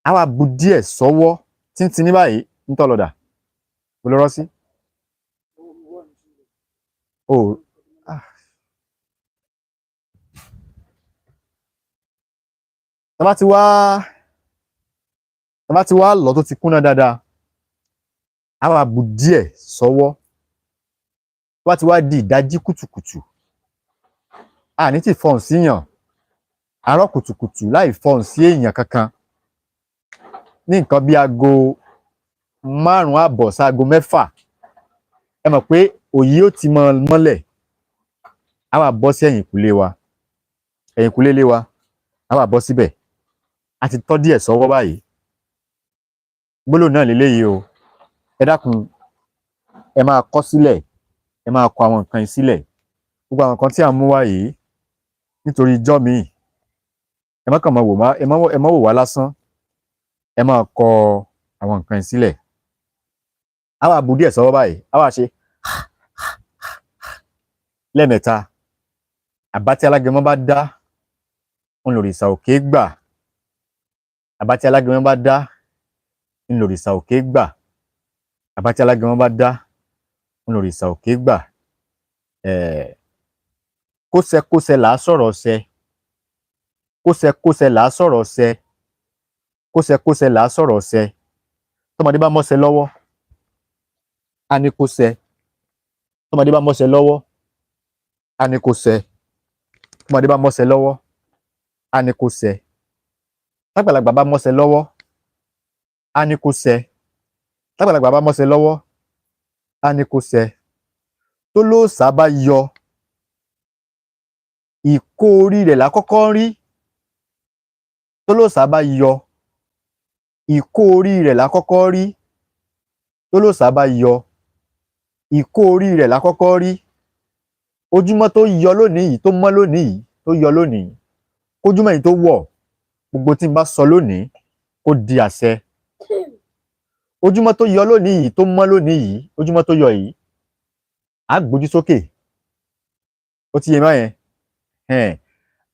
á wá bu díẹ̀ sọ́wọ́ tíntín ní báyìí ń tọ́ lọ́dà. Mo lọ rọ́ sí. Tá bá ti wá lọ̀ tó ti kúnná dáadáa, á wá bu díẹ̀ sọ́wọ́. Tó bá ti wá di ìdájí kùtùkùtù, a ní tí fọhùn síyàn, àárọ̀ kùtùkùtù láì fọhùn sí èèyàn kankan, ní nǹkan bí aago 5:30 sí aago 6, ẹ mọ̀ pé òyì ó ti mọ mọ́lẹ̀. Á wá bọ́ sí ẹ̀yìnkùlé wa, ẹ̀yìnkùlé ilé wa, á wá bọ́ síbẹ̀. A ti tọ́ díẹ̀ sọ́wọ́ báyìí. Gbólóhùn náà leléyìí o. Ẹ dákun, ẹ máa kọ sílẹ̀, ẹ máa kọ àwọn nǹkan yìí sílẹ̀. Gbogbo àwọn nǹkan tí à ń mú wá yìí nítorí ijọ́ míì, ẹ má kàn máa wò wá, ẹ má wò wá lásán, ẹ máa kọ àwọn nǹkan yìí sílẹ̀. Á wá bu díẹ̀ sọ́wọ́ báyìí, á wá ṣe lẹ́ẹ̀mẹ́ta. Àbá tí alágẹmọ bá dá, òun lòrìṣà òkè gbà. Àbá tí alágẹmọ bá dá, òun lòrìṣà òkè gbà. Àbá tí alágẹmọ bá dá, òun lòrìṣà òkè gbà. Kóṣẹkóṣẹ là á sọ̀rọ̀ ṣẹ. Kóṣẹkóṣẹ là á sọ̀rọ̀ ṣẹ. Kóṣẹkóṣẹ là á sọ̀rọ̀ ṣẹ. Tọ́mọdé bá mọ́ṣẹ lọ́wọ́, á ní kó ṣẹ. Tọ́mọdé bá mọ́ṣẹ lọ́wọ́, á ní kó ṣẹ. Tọ́mọdé bá mọ́ṣẹ lọ́wọ́, á ní kó ṣẹ. Tágbàlagbà bá mọ́ṣẹ lọ́wọ́, á ní kó ṣẹ. Tágbàlagbà bá mọ́ṣẹ lọ́wọ́, á ní kó ṣẹ. Tó lóòṣà bá yọ, ìkó orí rẹ̀ lákọ́kọ́ rí. Tó lóòṣà bá yọ, ìkó orí rẹ̀ lákọ́kọ́ rí. Tó lóòṣà bá yọ, ìkó orí rẹ̀ lákọ́kọ́ rí. Ojúmọ́ tó yọ lónìí yìí, tó mọ́ lónìí yìí, tó yọ lónìí yìí, kójúmọ́ yìí tó wọ̀, gbogbo tí n bá sọ lónìí kó di àṣẹ. Ojúmọ́ tó yọ lónìí yìí, tó mọ́ lónìí yìí, ojúmọ́ tó yọ yìí, á gbójú sókè. Ó ti yé báyẹn.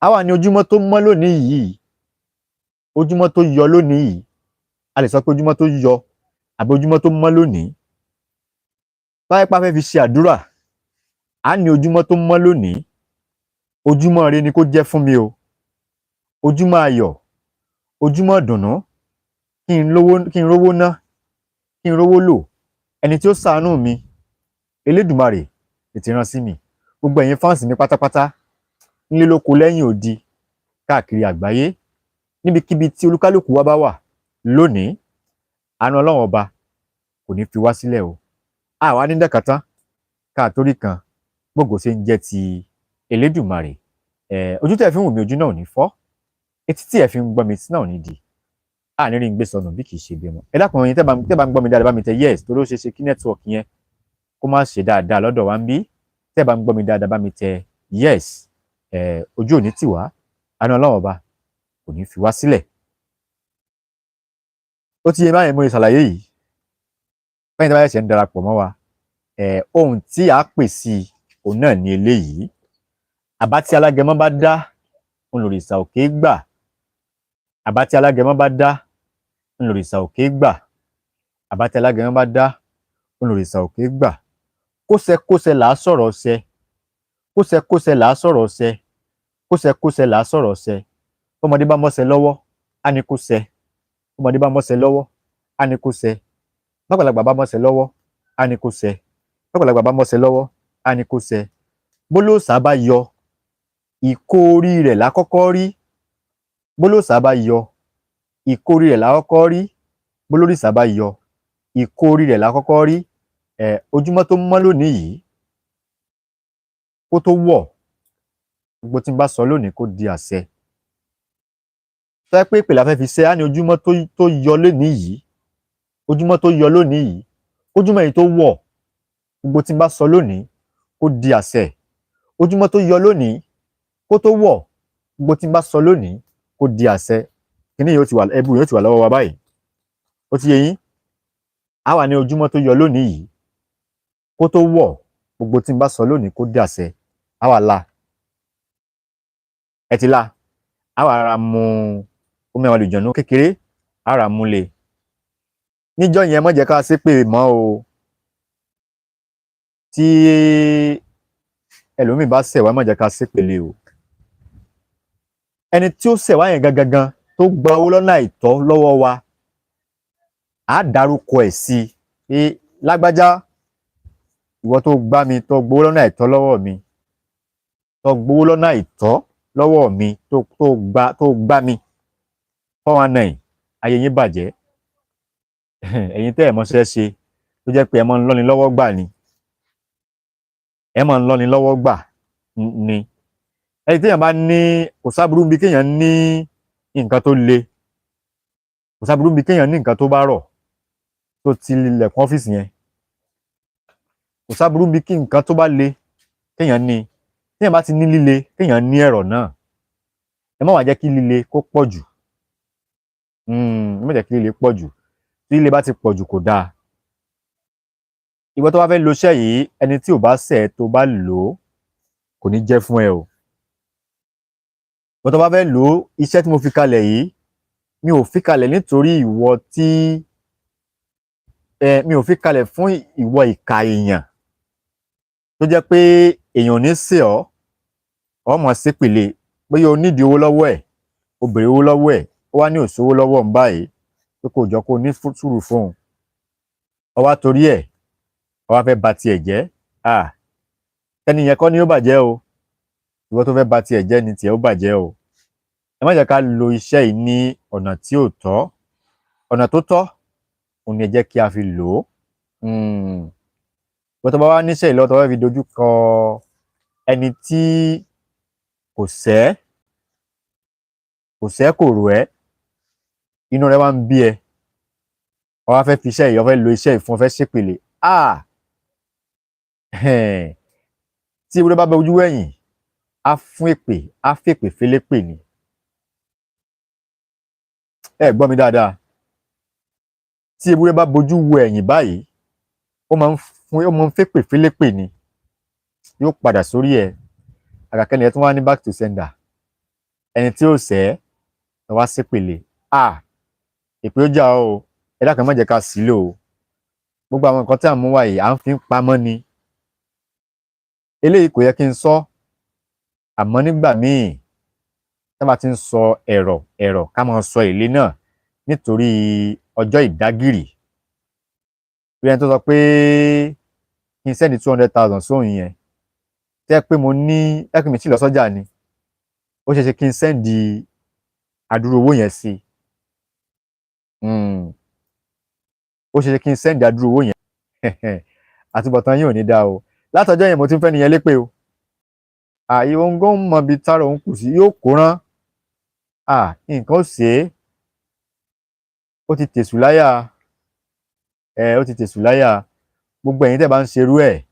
Á wà ní ojúmọ́ tó mọ́ lónìí yìí, ojúmọ́ tó yọ lónìí yìí, a lè sọ pé ojúmọ́ tó yọ àbí ojúmọ́ tó mọ́ lónìí. Báyìí pa fẹ́ fi ṣe àdúrà, á ní ojúmọ́ tó mọ́ lónìí, ojúmọ́ ire ni kó jẹ́ fún mi o. Ojúmọ́ ayọ̀, ojúmọ́ ìdùnnú, kí n rówó ná, kí n rówó lò. Ẹni tí ó ṣàánú mi, Elédùmarè tètè rán sí mi. Gbogbo ẹ̀yin fáǹsì mi pátápátá, nílé lóko lẹ́yìn odi, káàkiri àgbáyé, níbikíbi tí olúkálùkù wa bá wà lónìí, àánú Ọlọ́run ọba kò ní fi wá sílẹ̀ o. Àwa ní dẹ́kàtán káàtórí kan, gbogbo ṣe ń jẹ́ ti Elédùmarè. Ojú tẹ́ fi ń wò mí, ojú náà ò ní fọ́. Etí tí ẹ fi ń gbọ́ mi, etí náà ò ní di. Àní rí ń gbé sọnù bí kì í ṣe bí ọmọ. Ẹ dákun ẹ̀yin tẹ́ bá ń gbọ́ mi dáadáa, bá mi tẹ yes, torí ó ṣe kí nẹ́tíwọ̀kì yẹn kó má ṣe dáadáa lọ́dọ̀ wa ń bí. Tẹ́ bá ń gbọ́ mi dáadáa, bá mi tẹ yes. Ojú ò ní tì wá, àánú Ọlọ́run ọba kò ní fi wá sílẹ̀. Ó ti yé báyẹn, mo lè ṣàlàyé yìí. Fẹ́yìn tí wọ́n ṣẹ̀ṣẹ̀ ń darapọ̀ mọ́ wa, ohun tí a pè sí òun náà ní eléyìí. Àbá tí alágẹmọ bá dá, òun lòrìṣà òkè gbà. Àbá tí alágẹmọ bá dá, òun lòrìṣà òkè gbà. Àbá tí alágẹmọ bá dá, òun lòrìṣà òkè gbà. Kóṣẹkóṣẹ là á sọ̀rọ̀ ṣẹ. Kóṣẹkóṣẹ là á sọ̀rọ̀ ṣẹ. Kóṣẹkóṣẹ là á sọ̀rọ̀ ṣẹ. Ọmọdé bá mọ́ṣẹ lọ́wọ́, á ní kó ṣẹ. Ọmọdé bá mọ́ṣẹ lọ́wọ́, á ní kó ṣẹ. Bàgbàlagbà bá mọ́ṣẹ lọ́wọ́, á ní kó ṣẹ. Bàgbàlagbà bá mọ́ṣẹ lọ́wọ́, á ní kó ṣẹ. Bólóòṣà bá yọ, ìkó orí rẹ̀ lákọ́kọ́ rí. Bólóòṣà bá yọ, ìkó orí rẹ̀ lákọ́kọ́ rí. Bólórìṣà bá yọ, ìkó orí rẹ̀ lákọ́kọ́ rí. Ojúmọ́ tó mọ́ lónìí yìí, kó tó wọ̀, gbogbo tí n bá sọ lónìí kó di àṣẹ. Tó yẹ pé ìpè la fẹ́ fi ṣe, á ní ojúmọ́ tó yọ lónìí yìí, ojúmọ́ tó yọ lónìí yìí, ojúmọ́ yìí tó wọ̀, gbogbo tí n bá sọ lónìí kó di àṣẹ. Ojúmọ́ tó yọ lónìí kó tó wọ̀, gbogbo tí n bá sọ lónìí kó di àṣẹ, kíní yóò ti wà, ẹbú yóò ti wà lọ́wọ́ wa báyìí. Ó ti yé yín? A wà ní ojúmọ́ tó yọ lónìí yìí, kó tó wọ̀, gbogbo tí n bá sọ lónìí kó di àṣẹ, a wà la. Ẹ ti la, a wà ra mu omi àwọn àlùjọ̀nnú kékeré, a rà mú le. Níjọ́ yẹn má jẹ́ ká ṣépè mọ́ o. Tí ẹlòmíì bá ṣẹ̀ wá, má jẹ́ ká ṣépè lé o. Ẹni tí ó ṣẹ̀ wá yẹn gangan tó gba owó lọ́nà àìtọ́ lọ́wọ́ wa, á dárúkọ ẹ̀ sí i pé lágbájá, ìwọ tó gbá mi, tó gbowó lọ́nà àìtọ́ lọ́wọ́ mi, tó gbowó lọ́nà àìtọ́ lọ́wọ́ mi, tó gbá mi 419, ayé yín bàjẹ́. Ẹ̀yin tẹ́ ẹ̀ mọṣẹ́ ṣe tó jẹ́ pé ẹ máa ń lọ́ni lọ́wọ́ gbà ni, ẹ máa ń lọ́ni lọ́wọ́ gbà ni. Ẹni téèyàn bá ní, kò sáburú bí kéèyàn ní nǹkan tó le, kò sáburú bí kéèyàn ní nǹkan tó bá rọ̀ tó ti ilẹ̀kùn ọ́fíìsì yẹn, kò sáburú bí kí nǹkan tó bá le kéèyàn ní. Téèyàn bá ti ní líle, kéèyàn ní ẹ̀rọ̀ náà. Ẹ má wá jẹ́ kí líle kó pọ̀ jù. Ẹ má jẹ́ kí líle pọ̀ jù. Tí líle bá ti pọ̀ jù kò dáa. Ìwọ tó bá fẹ́ lo iṣẹ́ yìí, ẹni tí ò bá ṣẹ̀ tó bá lò ó kò ní jẹ́ fún ẹ o. Ìwọ tó bá fẹ́ lò ó, iṣẹ́ tí mo fi kalẹ̀ yìí, mi ò fi kalẹ̀ nítorí ìwọ tí mi ò fi kalẹ̀ fún ìwọ ìkà èèyàn tó jẹ́ pé èèyàn ò ní ṣẹ̀ ọ́, ọ́ mọ̀ ṣépèlé bóyá o nídìí owó lọ́wọ́ ẹ̀, o béèrè owó lọ́wọ́ ẹ̀, ó wá ní ò sówó lọ́wọ́ ń báyìí, pé kò jọ kó ní sùúrù fóun. Ó wá torí ẹ̀, ó wá fẹ́ ba tiẹ̀ jẹ́. Ẹni yẹn kọ́ ni ó bàjẹ́ o. Ìwọ tó fẹ́ ba tiẹ̀ jẹ́ ni tiẹ̀ ó bàjẹ́ o. Ẹ má jẹ́ ká lo iṣẹ́ yìí ní ọ̀nà tí ò tọ́. Ọ̀nà tó tọ́, òun ni ẹ jẹ́ kí a fi lò ó. Ìwọ tó bá wá níṣẹ́ yìí lọ́wọ́ tó fẹ́ fi dojú kọ ẹni tí kò ṣẹ̀ kò rò ẹ́, inú rẹ wá ń bí ẹ, ó wá fẹ́ fi iṣẹ́ yìí, ó fẹ́ lo iṣẹ́ yìí fún, ó fẹ́ ṣépèlé. Tí ewúrẹ́ bá bẹ ojú wẹ̀yìn, á fún èpè, á fèpè félépè ni. Ẹ gbọ́ mi dáadáa. Tí ewúrẹ́ bá bojú wo ẹ̀yìn báyìí, ó máa ń fèpè félépè ni. Yóò padà sórí ẹ̀. Àgàkẹ́ni ẹ tún wá ní back to sender. Ẹni tí ó ṣẹ̀ ẹ wá ṣépèlé. Èpè ó jà o. Ẹ dákun ẹ má jẹ́ ká sì lò ó. Gbogbo àwọn nǹkan tí à ń mú wá yìí, à ń fi ń pamọ́ ni. Eléyìí kò yẹ kí n sọ, àmọ́ nígbà míì tí a bá ti ń sọ ẹ̀rọ̀ ká máa sọ èlé náà nítorí ọjọ́ ìdágìrì. Bí ẹni tó sọ pé kí n sẹ́ndì 200,000 sóhun yẹn, tẹ́ pé mo ní ẹkùn mi tí lọ sọ́jà ni, ó ṣeé ṣe kí n sẹ́ndì àdúró owó yẹn sí. Ó ṣeé ṣe kí n sẹ́ndì àdúró owó yẹn. Àtúbọ̀tán yìí ò ní dá o. Látọjọ́ yẹn mo ti ń fẹ́ nìyẹn lépè o. Ìwọ ń gán mọ ibi tára òun kù sí, yóò kórán. Nǹkan ó ṣe é. Ó ti tèṣù láyà. Ó ti tèṣù láyà. Gbogbo ẹ̀yin tẹ́ bá ń ṣerú ẹ̀,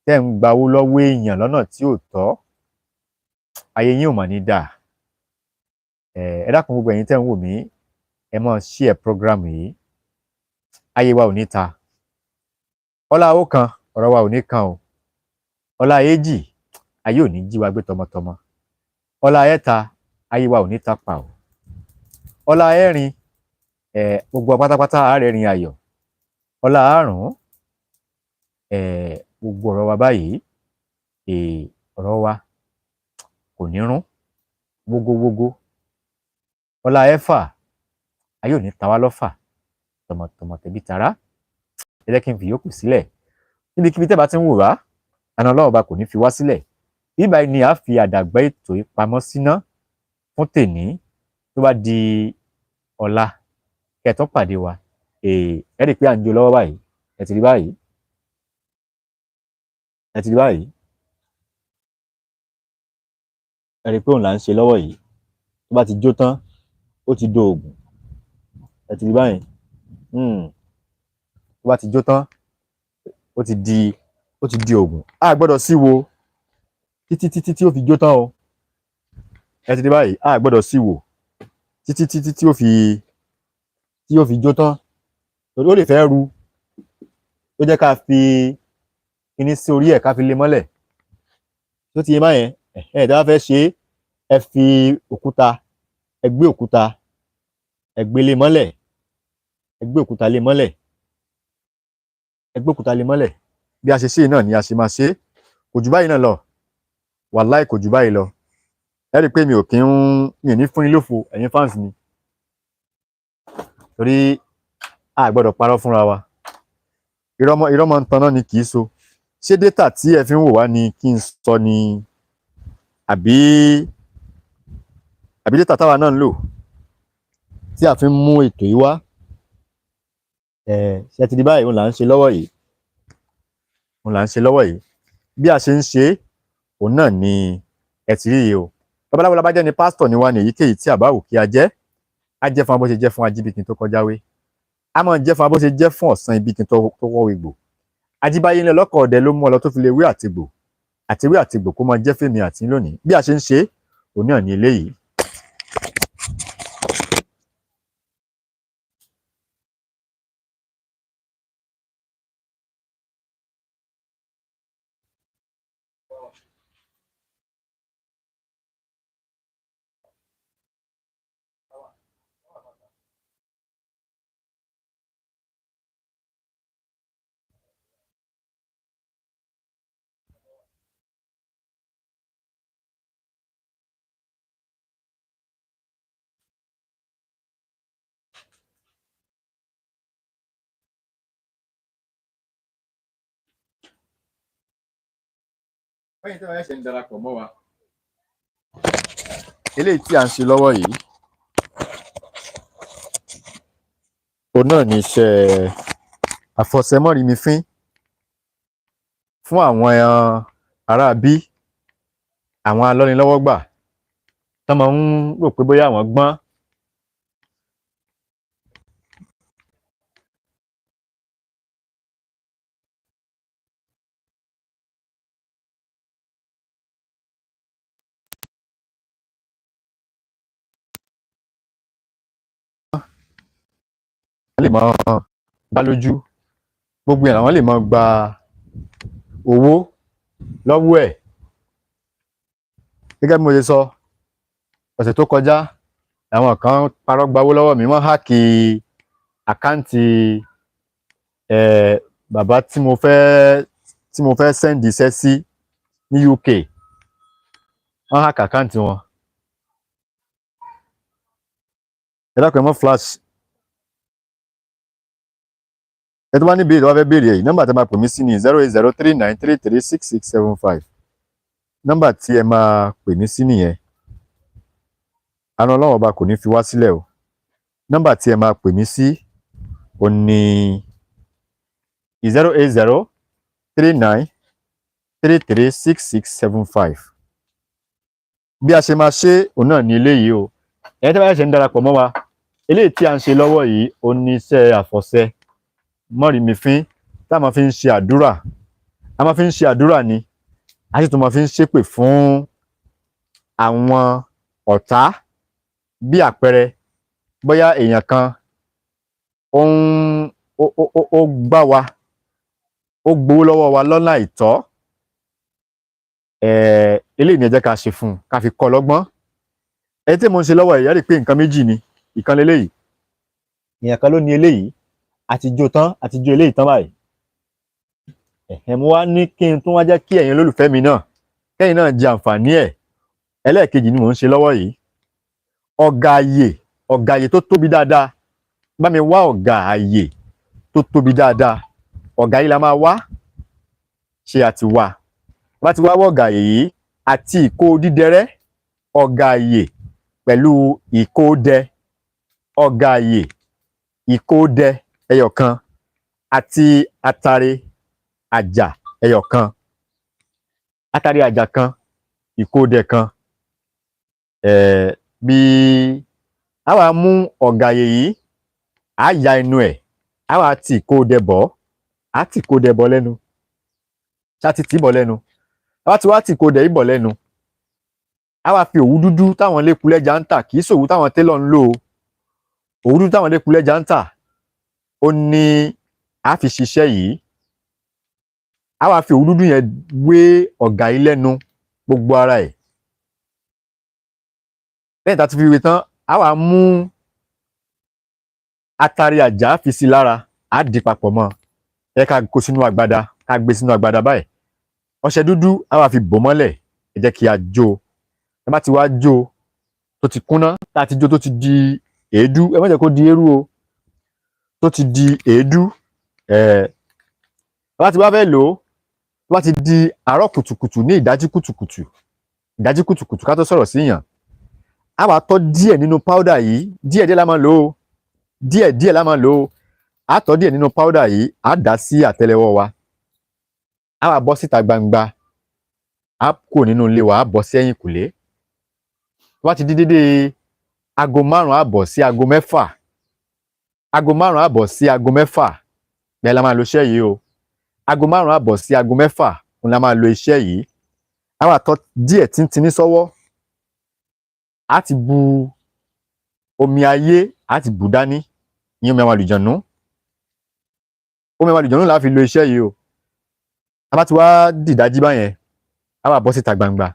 tẹ́ ń gba owó lọ́wọ́ èèyàn lọ́nà tí ò tọ́, ayé yín ò mà ní dà. Ẹ dákun gbogbo ẹ̀yin tẹ́ ń wò mí, ẹ máa share program yìí. Ayé wa ò ní ta. Ọlá owó kan, ọ̀rọ̀ wa ò ní kan o. Ọlá èjì, ayé ò ní jí wa gbé tọmọtọmọ. Ọlá ẹ̀ta, ayé wa ò ní ta pa o. Ọlá ẹ̀rin, gbogbo pátápátá àárẹ̀rin ayọ̀. Ọlá àrùn, gbogbo ọ̀rọ̀ wa báyìí, ọ̀rọ̀ wa kò ní rún wógówógó. Ọlá ẹ̀fà, ayé ò ní ta wá lọ́fà tọmọtọmọ tẹbí tará. Ẹ jẹ́ kí n fi yòókù sílẹ̀. Níbikíbi tẹ́ bá ti ń wò wá, àna Ọlọ́run Ọba kò ní fi wá sílẹ̀. Bí báyìí ni a fi àdàgbà ètò ìpamọ́ síná fún tèní. Tó bá di ọ̀la, kẹ́tọ́ pàdé wa. Ẹ rí i pé à ń jó lọ́wọ́ báyìí. Ẹ ti rí báyìí. Ẹ ti rí báyìí. Ẹ rí i pé òun là ń ṣe lọ́wọ́ yìí. Tó bá ti jó tán, ó ti do ògùn. Ẹ ti rí báyìí. Tó bá ti jó tán, ó ti di ògùn. A gbọ́dọ̀ sí wo títí tí ó fi jó tán o. ẹ ti rí báyìí a gbọ́dọ̀ sí wò títí tí ó fi jó tán torí ó lè fẹ́ ru ó jẹ́ ká fi kíní sí orí ẹ̀ ká fi lé mọ́lẹ̀ tó ti yé báyẹn tí wọ́n fẹ́ ṣe ẹ fi òkúta ẹ gbé òkúta ẹ gbé lé mọ́lẹ̀ ẹ gbé òkúta lé mọ́lẹ̀ ẹ gbé òkúta lé mọ́lẹ̀ bí a ṣe ṣe náà ni a ṣe máa ṣe kò jù báyìí náà lọ wàláì kò jù báyìí lọ ẹ rí i pé mi ò ní fún yín lófo ẹ̀yin fans mi torí a gbọ́dọ̀ parọ́ fúnra wa irọ́ mọ́ ń taná ni kì í so ṣé data tí ẹ fi ń wò wá ni kí n sọ ni àbí data táwa náà ń lò tí a fi ń mú ètò yìí wá ṣe ti di báyìí òun là ń ṣe lọ́wọ́ yìí bí a ṣe ń ṣe òun náà ni ẹ ti rí yìí o babaláwo la bá jẹ́ ni pásítọ̀ ni wá ní èyíkéyìí tí àbá wù kí a jẹ́ fún wa bó ṣe jẹ́ fún Ajíbíkin tó kọjá wé a máa jẹ́ fún wa bó ṣe jẹ́ fún Ọ̀sán Ibíkin tó wọ́ egbò Ajíbáyé ńlẹ̀ lọ́kọ̀ ọ̀dẹ ló mú ọ lọ tó fi lè wé àtìgbò kó máa jẹ́ fèmí àti lónìí bí a ṣe ń ṣe òun náà ni eléyìí. Bẹ́ẹ̀ tí wọ́n ṣe ń darapọ̀ mọ́ wa eléyìí tí a ń ṣe lọ́wọ́ yìí òun náà ni iṣẹ́ àfọ̀ṣẹ́mọ́rìmífín fún àwọn ará bí àwọn alọ́nilọ́wọ́gbà tó máa ń rò pé bóyá àwọn gbọ́n lè máa gbá lójú gbogbo ẹ̀ làwọn lè máa gba owó lọ́wọ́ ẹ̀ gẹ́gẹ́ bí mo ṣe sọ ọ̀sẹ̀ tó kọjá àwọn kan parọ́ gbawó lọ́wọ́ mi wọ́n háàkì àkáǹtì bàbá tí mo fẹ́ sẹ́ndì iṣẹ́ sí ní UK wọ́n háàkì àkáǹtì wọn ẹ dákun ẹ mọ́ flash ẹ tó bá ní béèrè wá fẹ́ béèrè yìí nọ́mbà tí ẹ máa pè mí sí ni 08039336675 nọ́mbà tí ẹ máa pè mí sí nìyẹn àna Ọlọ́run ọba kò ní fi wá sílẹ̀ o nọ́mbà tí ẹ máa pè mí sí ò ní 08039336675 bí a ṣe máa ṣe òun náà ní eléyìí o ẹ̀yin tí wọ́n ṣe ń darapọ̀ mọ́ wa eléyìí tí a ń ṣe lọ́wọ́ yìí ó ní iṣẹ́ àfọ̀ṣẹ mọ́rìmífín tá a máa fi ń ṣe àdúrà ni a sì tún máa fi ń ṣépè fún àwọn ọ̀tá bí àpẹẹrẹ bóyá èèyàn kan ó gbá wa ó gbowó lọ́wọ́ wa lọ́nà àìtọ́ eléyìí ni ẹ jẹ́ ká ṣe fún un ká fi kọ́ lọ́gbọ́n ẹni tí mo ń ṣe lọ́wọ́ yìí rí i pé nǹkan méjì ni ìkan lélẹ́yìí èèyàn kan ló ní eléyìí àti jó eléyìí tán báyìí mo wá ní kí n tún wá jẹ́ kí ẹ̀yin olólùfẹ́ mi náà kẹ́yìn náà jẹ àǹfààní ẹ̀ ẹlẹ́ẹ̀kejì ni mò ń ṣe lọ́wọ́ yìí ọ̀gá àyè tó tóbi dáadáa bá mi wá ọ̀gá àyè tó tóbi dáadáa ọ̀gá yìí la máa wá ṣe àti wá bá ti wá ọ̀gá yìí àti ìkó dídẹrẹ́ ọ̀gá àyè pẹ̀lú ìkódẹ ọ̀gá àyè ìkódẹ ẹyọkan àti atare àjà ẹyọkan atare àjà kan ìkódẹ kan bí a wá mú ọ̀gá àyè yìí a ya inú ẹ̀ a wá ti ìkódẹ bọ̀ a ti ìkódẹ bọ̀ lẹ́nu ṣá ti tì bọ̀ lẹ́nu a wá ti ìkódẹ yìí bọ̀ lẹ́nu a wá fi òwú dúdú táwọn lékulẹ́jà ń tà, kì í ṣòwú táwọn télọ̀ ń lò, òwú dúdú táwọn lékulẹ́jà ń tà ó ní a fi ṣiṣẹ́ yìí. A wá fi òwú dúdú yẹn wé ọ̀gà yìí lẹ́nu gbogbo ara ẹ̀. Lẹ́yìn tá a ti fi wé tán, a wá mú atari àjà fi sí lára, a dì papọ̀ mọ́ ẹ ká kó sínú agbada, ká gbé sínú agbada báyìí. Ọṣẹ dúdú a wá fi bò mọ́lẹ̀, ẹ jẹ́ kí a jó. Ẹ bá ti wá jó tó ti kúnná, tá a ti jó tó ti di èédú, ẹ má jẹ́ kó di eérú o, tó ti di èédú. Bá ti wá fẹ́ lò ó, tó bá ti di àárọ̀ kùtùkùtù ní ìdájí kùtùkùtù ká tó sọ̀rọ̀ sí yàn, a wá tọ́ díẹ̀ nínú powder yìí, díẹ̀ la máa lò ó, díẹ̀ la máa lò ó. A tọ́ díẹ̀ nínú powder yìí, a dà sí àtẹ́lẹwọ́ wa, a wá bọ́ síta gbangba, a kò nínú ilé wa, a bọ́ sí ẹ̀yìnkùlé. Tó bá ti di dédé aago 5 àbọ̀ sí aago 6, aago 5 àbọ̀ sí aago 6 bẹ́ẹ̀ la máa lo iṣẹ́ yìí o. Aago 5 àbọ̀ sí aago 6 òun la máa lo iṣẹ́ yìí. A wá tọ́ díẹ̀ tíntínní sọ́wọ́, a ti bu omi ayé, a ti bù dání, ìyẹn omi àwọn àlùjànnú. Omi àwọn àlùjànnú la fi lo iṣẹ́ yìí o. A bá ti wá dìdájí báyẹn, a wá bọ́ síta gbangba,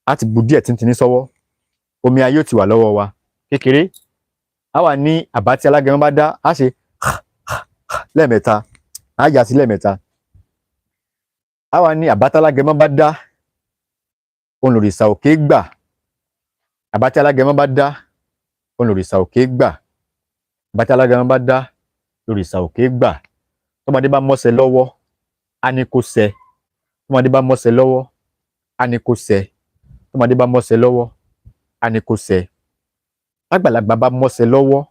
a ti bu díẹ̀ tíntínní sọ́wọ́, omi ayé ò ti wà lọ́wọ́ wa kékeré. A wá ní àbá tí alágẹmọ bá dá, a ṣe lẹ́ẹ̀mẹ́ta, a yà sí lẹ́ẹ̀mẹ́ta. A wá ní àbá tí alágẹmọ bá dá, òun lòrìṣà òkè gbà. Àbá tí alágẹmọ bá dá, òun lòrìṣà òkè gbà. Àbá tí alágẹmọ bá dá, lòrìṣà òkè gbà. Tọ́mọdé bá mọ́ṣẹ lọ́wọ́, a ní kó ṣẹ. Tọ́mọdé bá mọ́ṣẹ lọ́wọ́, a ní kó ṣẹ. Tọ́mọdé bá mọ́ṣẹ lọ́wọ́, a ní kó ṣẹ. Tágbàlagbà bá mọ́ṣẹ lọ́wọ́,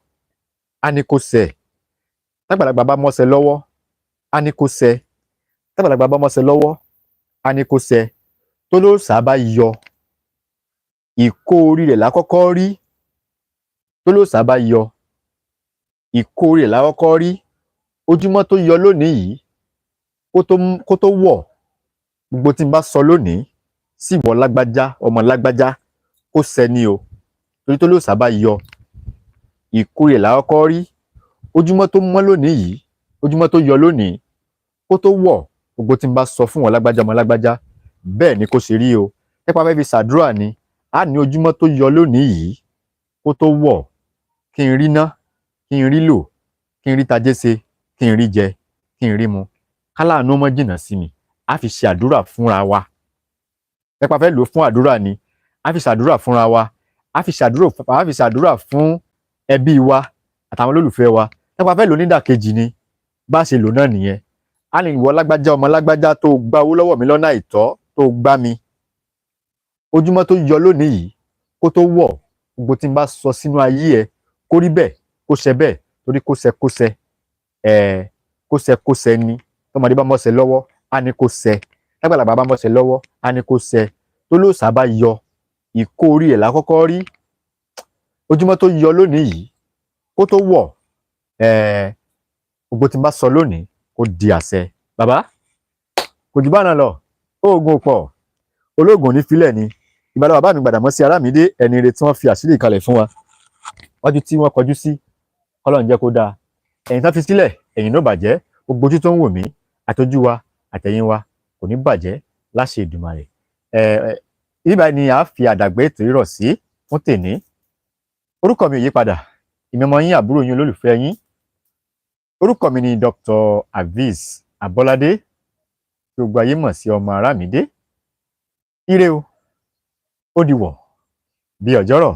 a ní kó ṣẹ. Tágbàlagbà bá mọ́ṣẹ lọ́wọ́, a ní kó ṣẹ. Tágbàlagbà bá mọ́ṣẹ lọ́wọ́, a ní kó ṣẹ. Tólóòṣà bá yọ, ìkó orí rẹ̀ lákọ́kọ́ rí. Tólóòṣà bá yọ, ìkó orí rẹ̀ lákọ́kọ́ rí. Ojúmọ́ tó yọ lónìí yìí, kó tó wọ̀, gbogbo tí n bá sọ lónìí sí ìwọ lágbájá, ọmọ lágbájá, kó ṣẹ ni o. Torí tólóòṣà bá yọ, ìkó rẹ̀ lákọ́kọ́ rí. Ojúmọ́ tó mọ́ lónìí yìí, ojúmọ́ tó yọ lónìí, kó tó wọ̀, gbogbo tí n bá sọ fún wọn lágbájá, ọmọ lágbájá, bẹ́ẹ̀ ni kó ṣe rí o. Nípa fẹ́ fi ṣàdúrà ni, a ní ojúmọ́ tó yọ lónìí yìí, kó tó wọ̀, kí n rí ná, kí n rí lò, kí n rí tajé ṣe, kí n rí jẹ, kí n rí mu. Káláàánú mọ́ jìnnà sí mi, a fi ṣe àdúrà fúnra wa. Nípa fẹ́ lò fún àdúrà ni, a fi ṣàdúrà fúnra wa, a fi ṣàdúrà fún ẹbí wa àtàwọn olólùfẹ́ wa. Nípa fẹ́ lò nídàkejì ni, bá ṣe lò náà nìyẹn. A ní ìwọ lágbájá, ọmọ lágbájá, tó gba owó lọ́wọ́ mi lọ́nà àìtọ́, tó gbá mi. Ojúmọ́ tó yọ lónìí yìí, kó tó wọ̀, gbogbo tí n bá sọ sínú ayé ẹ, kó rí bẹ́ẹ̀, kó ṣẹ bẹ́ẹ̀, torí kó ṣẹ kó ṣẹ ni. Tọ́mọdé bá mọ́ṣẹ lọ́wọ́, a ní kó ṣẹ. Tágbàlagbà bá mọ́ṣẹ lọ́wọ́, a ní kó ṣẹ. Tólóòṣà bá yọ, ìkó orí ẹ̀ lákọ́kọ́ rí. Ojúmọ́ tó yọ lónìí yìí, kó tó wọ̀, gbogbo tí n bá sọ lónìí, kó di àṣẹ. Bàbá, kò jù bá náà lọ, oògùn pọ̀, olóògùn ní filẹ̀ ni. Ìbàdàn bàbá mi Gbàdàmọ́sí Àràmídé, ẹni ire tí wọ́n fi àṣírí kalẹ̀ fún wa. Wájú tí wọ́n kọjú sí, Ọlọ́run jẹ́ kó dáa. Ẹ̀yìn tán fi sílẹ̀, ẹ̀yìn náà bàjẹ́. Gbogbo ojú tó ń wò mí, àtọ́jú wa, àtẹ̀yìn wa, kò ní bàjẹ́ láṣẹ Èdùmàrè. Ibà ni a fi àdàgbé ètò ìrọ̀ sí fún tèní. Orúkọ mi ò yí padà, ìmọ̀mọ́ yín, àbúrò yín, olólùfẹ́ yín. Orúkọ mi ni Dr. Aviz Abolade, tí gbogbo ayé mọ̀ sí ọmọ Àràmídé. Ire o, ó di wọ̀ bí ọjọ́rọ̀.